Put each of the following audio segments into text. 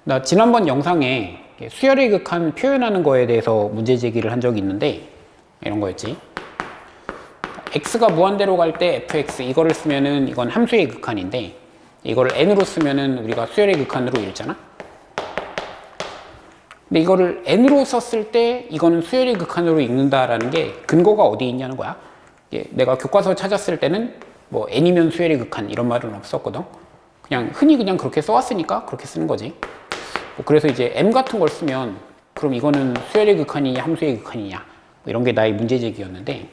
나 지난번 영상에 수열의 극한 표현하는 거에 대해서 문제 제기를 한 적이 있는데 이런 거였지. x가 무한대로 갈 때 fx 이거를 쓰면은 이건 함수의 극한인데 이거를 n으로 쓰면은 우리가 수열의 극한으로 읽잖아. 근데 이거를 n으로 썼을 때 이거는 수열의 극한으로 읽는다라는 게 근거가 어디 있냐는 거야. 내가 교과서 찾았을 때는 뭐 n이면 수열의 극한 이런 말은 없었거든. 그냥 흔히 그냥 그렇게 써왔으니까 그렇게 쓰는 거지. 그래서 이제 m 같은 걸 쓰면 그럼 이거는 수열의 극한이냐 함수의 극한이냐 뭐 이런 게 나의 문제 제기였는데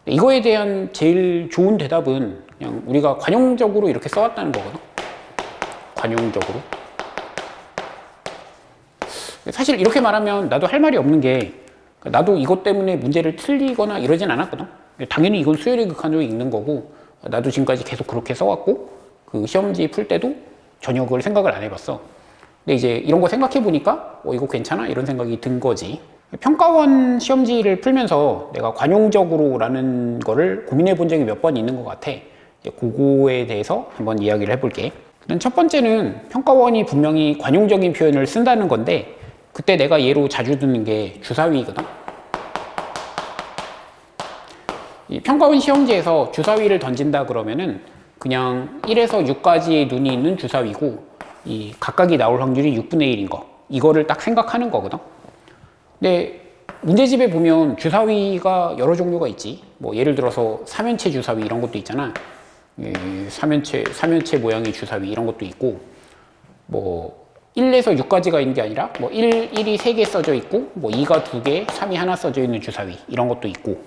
이거에 대한 제일 좋은 대답은 그냥 우리가 관용적으로 이렇게 써왔다는 거거든. 관용적으로. 사실 이렇게 말하면 나도 할 말이 없는 게 나도 이것 때문에 문제를 틀리거나 이러진 않았거든. 당연히 이건 수열의 극한으로 읽는 거고 나도 지금까지 계속 그렇게 써왔고 그 시험지 풀 때도 전혀 그걸 생각을 안 해봤어. 근데 이제 이런 거 생각해 보니까 이거 괜찮아? 이런 생각이 든 거지. 평가원 시험지를 풀면서 내가 관용적으로 라는 거를 고민해 본 적이 몇 번 있는 것 같아. 그거에 대해서 한번 이야기를 해볼게. 첫 번째는 평가원이 분명히 관용적인 표현을 쓴다는 건데 그때 내가 예로 자주 듣는 게 주사위거든. 이 평가원 시험지에서 주사위를 던진다 그러면은 그냥 1에서 6까지의 눈이 있는 주사위고 이 각각이 나올 확률이 6분의 1인 거 이거를 딱 생각하는 거거든. 근데 문제집에 보면 주사위가 여러 종류가 있지. 뭐 예를 들어서 3연체 주사위 이런 것도 있잖아. 3연체 모양의 주사위 이런 것도 있고 뭐 1에서 6까지가 있는 게 아니라 뭐 1이 3개 써져 있고 뭐 2가 2개, 3이 하나 써져 있는 주사위 이런 것도 있고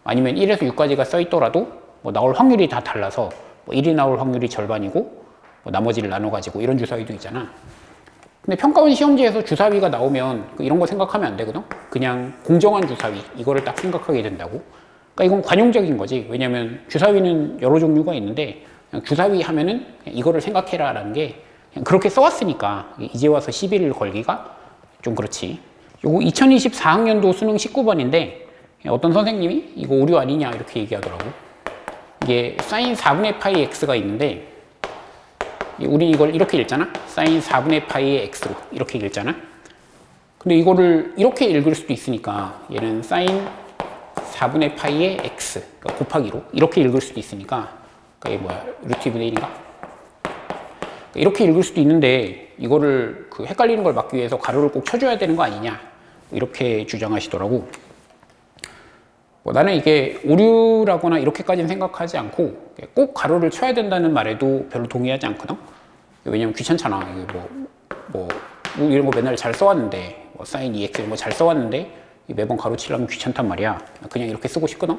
아니면 1에서 6까지가 써 있더라도 뭐 나올 확률이 다 달라서 뭐 1이 나올 확률이 절반이고 뭐 나머지를 나눠가지고 이런 주사위도 있잖아. 근데 평가원 시험지에서 주사위가 나오면 이런 거 생각하면 안 되거든. 그냥 공정한 주사위 이거를 딱 생각하게 된다고. 그러니까 이건 관용적인 거지. 왜냐면 주사위는 여러 종류가 있는데 그냥 주사위 하면은 이거를 생각해라 라는 게 그냥 그렇게 써왔으니까 이제 와서 시비를 걸기가 좀 그렇지. 요거 2024학년도 수능 19번인데 어떤 선생님이 이거 오류 아니냐 이렇게 얘기하더라고. 이게 사인 4분의 파이 x가 있는데 우리 이걸 이렇게 읽잖아. 사인 4분의 파이의 x로 이렇게 읽잖아. 근데 이거를 이렇게 읽을 수도 있으니까 얘는 사인 4분의 파이의 x 그러니까 곱하기로 이렇게 읽을 수도 있으니까 이게 뭐야 루트 2분의 1인가? 이렇게 읽을 수도 있는데 이거를 그 헷갈리는 걸 막기 위해서 가로를 꼭 쳐줘야 되는 거 아니냐 이렇게 주장하시더라고. 나는 이게 오류라거나 이렇게까지는 생각하지 않고 꼭 가로를 쳐야 된다는 말에도 별로 동의하지 않거든. 왜냐면 귀찮잖아. 뭐 이런 거 맨날 잘 써왔는데 뭐 사인 2x 이런 거 잘 써왔는데 매번 가로 치려면 귀찮단 말이야. 그냥 이렇게 쓰고 싶거든.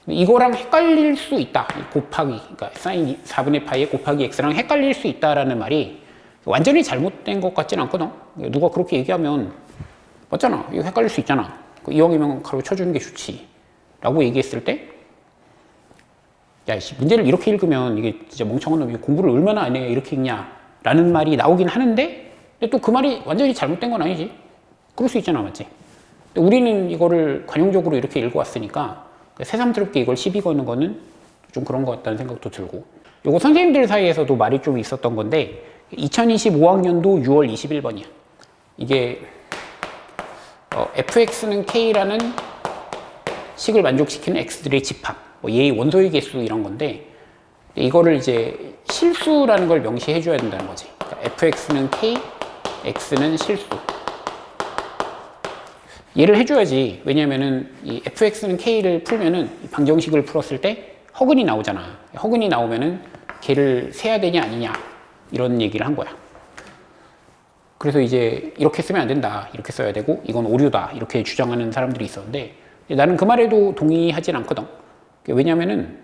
이거랑 헷갈릴 수 있다. 곱하기 그러니까 사인 4분의 파이의 곱하기 x랑 헷갈릴 수 있다라는 말이 완전히 잘못된 것 같진 않거든. 누가 그렇게 얘기하면 맞잖아. 이거 헷갈릴 수 있잖아. 이왕이면 가로 쳐주는 게 좋지 라고 얘기했을 때 야, 문제를 이렇게 읽으면 이게 진짜 멍청한 놈이 공부를 얼마나 안 해 이렇게 읽냐 라는 말이 나오긴 하는데 근데 또 그 말이 완전히 잘못된 건 아니지. 그럴 수 있잖아. 맞지? 근데 우리는 이거를 관용적으로 이렇게 읽어왔으니까 새삼스럽게 이걸 시비 거는 거는 좀 그런 것 같다는 생각도 들고 요거 선생님들 사이에서도 말이 좀 있었던 건데 2025학년도 6월 21번이야 이게 fx는 k라는 식을 만족시키는 x들의 집합, 뭐 얘의 원소의 개수 이런 건데 이거를 이제 실수라는 걸 명시해 줘야 된다는 거지. 그러니까 fx는 k, x는 실수. 얘를 해줘야지. 왜냐면은 이 fx는 k를 풀면은 이 방정식을 풀었을 때 허근이 나오잖아. 허근이 나오면은 걔를 세야 되냐 아니냐 이런 얘기를 한 거야. 그래서 이제 이렇게 쓰면 안 된다 이렇게 써야 되고 이건 오류다 이렇게 주장하는 사람들이 있었는데 나는 그 말에도 동의하진 않거든. 왜냐면은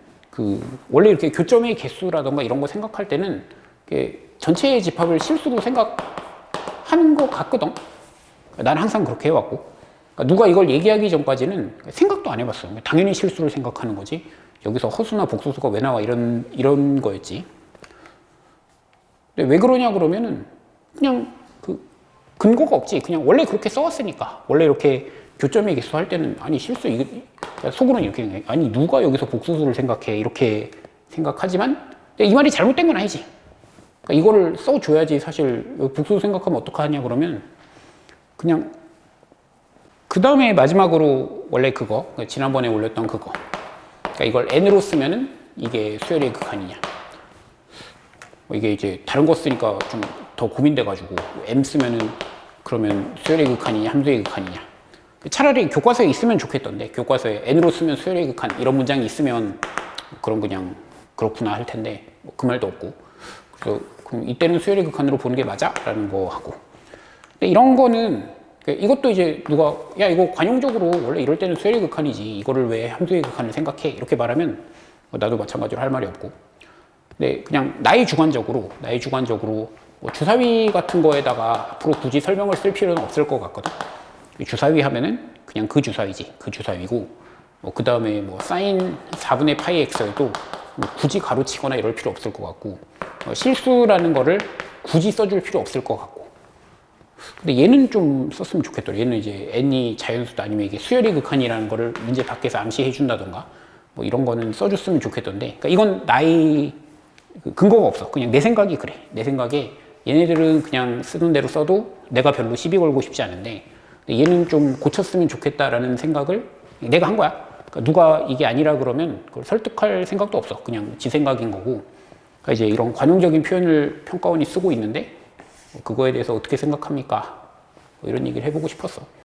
원래 이렇게 교점의 개수라던가 이런 거 생각할 때는 전체의 집합을 실수로 생각하는 것 같거든. 난 항상 그렇게 해왔고 누가 이걸 얘기하기 전까지는 생각도 안 해봤어. 당연히 실수를 생각하는 거지. 여기서 허수나 복소수가 왜 나와 이런 거였지. 근데 왜 그러냐 그러면은 그냥 근거가 없지. 그냥 원래 그렇게 써왔으니까. 원래 이렇게 교점의 개수 할 때는 아니 실수 속으로는 이렇게 아니 누가 여기서 복수수를 생각해 이렇게 생각하지만 이 말이 잘못된 건 아니지. 그러니까 이거를 써줘야지. 사실 복수 생각하면 어떡하냐 그러면 그냥 그 다음에 마지막으로 원래 그거 지난번에 올렸던 그거, 그러니까 이걸 n으로 쓰면은 이게 수열의 극한이냐, 이게 이제 다른 거 쓰니까 좀 더 고민돼가지고 m 쓰면은 그러면 수열의 극한이냐 함수의 극한이냐. 차라리 교과서에 있으면 좋겠던데, 교과서에 n으로 쓰면 수열의 극한 이런 문장이 있으면 그럼 그냥 그렇구나 할 텐데 그 말도 없고, 그래서 그럼 이때는 수열의 극한으로 보는 게 맞아? 라는 거 하고. 근데 이런 거는 이것도 이제 누가 야 이거 관용적으로 원래 이럴 때는 수열의 극한이지 이거를 왜 함수의 극한을 생각해? 이렇게 말하면 나도 마찬가지로 할 말이 없고. 근데 그냥 나의 주관적으로 뭐 주사위 같은 거에다가 앞으로 굳이 설명을 쓸 필요는 없을 것 같거든. 주사위 하면은 그냥 그 주사위지, 그 주사위고, 그 다음에 뭐 사인 4분의 파이 x에도 뭐 굳이 가로치거나 이럴 필요 없을 것 같고, 실수라는 거를 굳이 써줄 필요 없을 것 같고. 근데 얘는 좀 썼으면 좋겠더라. 얘는 이제 n이 자연수다 아니면 이게 수열의 극한이라는 거를 문제 밖에서 암시해 준다던가 뭐 이런 거는 써줬으면 좋겠던데, 그러니까 이건 나의 근거가 없어. 그냥 내 생각이 그래. 내 생각에 얘네들은 그냥 쓰는 대로 써도 내가 별로 시비 걸고 싶지 않은데 얘는 좀 고쳤으면 좋겠다라는 생각을 내가 한 거야. 그러니까 누가 이게 아니라 그러면 그걸 설득할 생각도 없어. 그냥 지 생각인 거고. 그러니까 이제 이런 관용적인 표현을 평가원이 쓰고 있는데 그거에 대해서 어떻게 생각합니까? 뭐 이런 얘기를 해보고 싶었어.